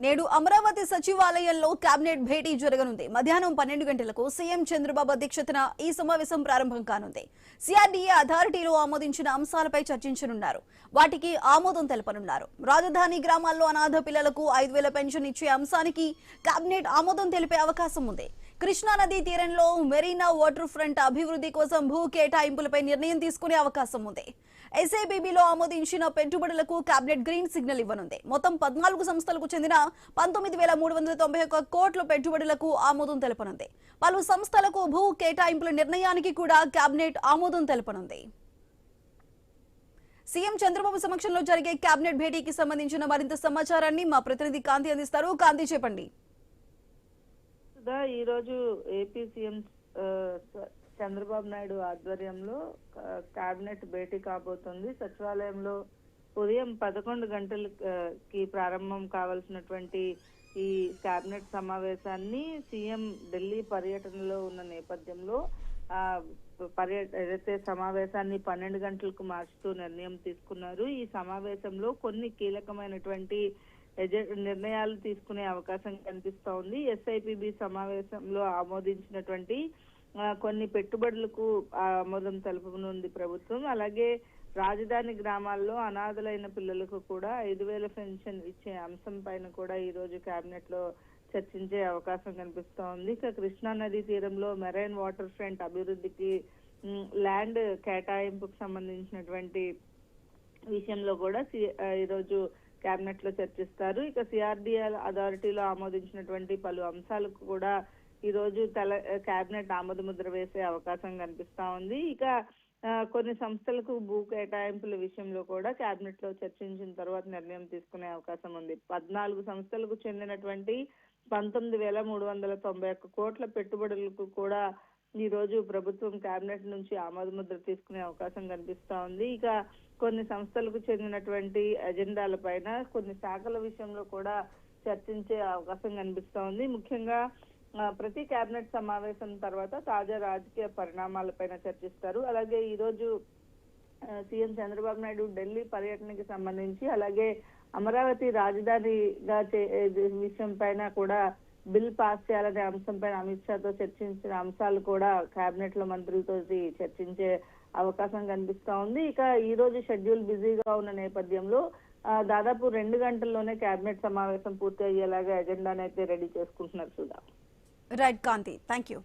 నేడు అమరావతి సచివాలయంలో కేబినెట్ భేటీ జరగనుంది. మధ్యాహ్నం 12 గంటలకు సీఎం చంద్రబాబు అధ్యక్షతన ఈ సమావేశం ప్రారంభం కానుంది. సిఆర్డీఏ అథారిటీలో ఆమోదించిన అంశాలపై చర్చించనున్నారు. వాటికి ఆమోదం తెలపనున్నారు. రాజధాని గ్రామాల్లో అనాథ పిల్లలకు 5,000 పెన్షన్ ఇచ్చే అంశానికి కేబినెట్ ఆమోదం తెలిపే అవకాశం ఉంది. కృష్ణా నదీ తీరంలో మెరీనా వాటర్ ఫ్రంట్ అభివృద్ధి కోసం భూ కేటాయింపులపై నిర్ణయం తీసుకునే అవకాశం ఉంది. ఎస్ఐబిబిలో ఆమోదించిన పెట్టుబడులకు కేబినెట్ గ్రీన్ సిగ్నల్ ఇవ్వనుంది. మొత్తం 14 సంస్థలకు చెందిన 19,391 కోట్ల పెట్టుబడులకు ఆమోదం తెలపనుంది. పలు సంస్థలకు భూ కేటాయింపుల నిర్ణయానికి కూడా కేబినెట్ ఆమోదం తెలపనుంది. సీఎం చంద్రబాబు సమక్షంలో జరిగే కేబినెట్ భేటీకి సంబంధించిన మరింత సమాచారాన్ని మా ప్రతినిధి కాంతి అందిస్తారు. కాంతి, చెప్పండి. ఈ రోజు ఏపీ సీఎం చంద్రబాబు నాయుడు ఆధ్వర్యంలో కేబినెట్ భేటీ కాబోతుంది. సచివాలయంలో ఉదయం 11 గంటలకి ప్రారంభం కావాల్సినటువంటి ఈ కేబినెట్ సమావేశాన్ని సీఎం ఢిల్లీ పర్యటనలో ఉన్న నేపథ్యంలో ఏదైతే సమావేశాన్ని 12 గంటలకు మార్చుతూ నిర్ణయం తీసుకున్నారు. ఈ సమావేశంలో కొన్ని కీలకమైనటువంటి నిర్ణయాలు తీసుకునే అవకాశం కనిపిస్తా ఉంది. ఎస్ఐపిబి సమావేశంలో ఆమోదించినటువంటి కొన్ని పెట్టుబడులకు ఆమోదం తెలుపనుంది ప్రభుత్వం. అలాగే రాజధాని గ్రామాల్లో అనాథలైన పిల్లలకు కూడా 5,000 పెన్షన్ ఇచ్చే అంశం పైన కూడా ఈ రోజు కేబినెట్ లో చర్చించే అవకాశం కనిపిస్తా ఉంది. ఇక కృష్ణా నదీ తీరంలో మెరైన్ వాటర్ ఫ్రంట్ అభివృద్ధికి ల్యాండ్ కేటాయింపుకు సంబంధించినటువంటి విషయంలో కూడా ఈరోజు కేబినెట్ లో చర్చిస్తారు. ఇక సిఆర్డీఏ అథారిటీలో ఆమోదించినటువంటి పలు అంశాలకు కూడా ఈ రోజు కేబినెట్ ఆమోద ముద్ర వేసే అవకాశం కనిపిస్తా ఉంది. ఇక కొన్ని సంస్థలకు భూ కేటాయింపుల విషయంలో కూడా కేబినెట్ లో చర్చించిన తర్వాత నిర్ణయం తీసుకునే అవకాశం ఉంది. 14 సంస్థలకు చెందినటువంటి 19,391 కోట్ల పెట్టుబడులకు కూడా ఈ రోజు ప్రభుత్వం కేబినెట్ నుంచి ఆమోద ముద్ర తీసుకునే అవకాశం కనిపిస్తా ఉంది. ఇక కొన్ని సంస్థలకు చెందినటువంటి ఎజెండాల పైన కొన్ని శాఖల విషయంలో కూడా చర్చించే అవకాశం కనిపిస్తా ఉంది. ముఖ్యంగా ప్రతి కేబినెట్ సమావేశం తర్వాత తాజా రాజకీయ పరిణామాలపైన చర్చిస్తారు. అలాగే ఈ రోజు సీఎం చంద్రబాబు నాయుడు ఢిల్లీ పర్యటనకి సంబంధించి అలాగే అమరావతి రాజధానిగా విషయం పైన కూడా బిల్ పాస్ చేయాలనే అంశం పైన అమిత్ షాతో చర్చించిన అంశాలు కూడా కేబినెట్ లో మంత్రులతో చర్చించే అవకాశం కనిపిస్తా ఉంది. ఇక ఈ రోజు షెడ్యూల్ బిజీగా ఉన్న నేపథ్యంలో దాదాపు 2 గంటల్లోనే కేబినెట్ సమావేశం పూర్తి అయ్యేలాగా ఎజెండానైతే రెడీ చేసుకుంటున్నారు. Sudha. Right Kanti, thank you.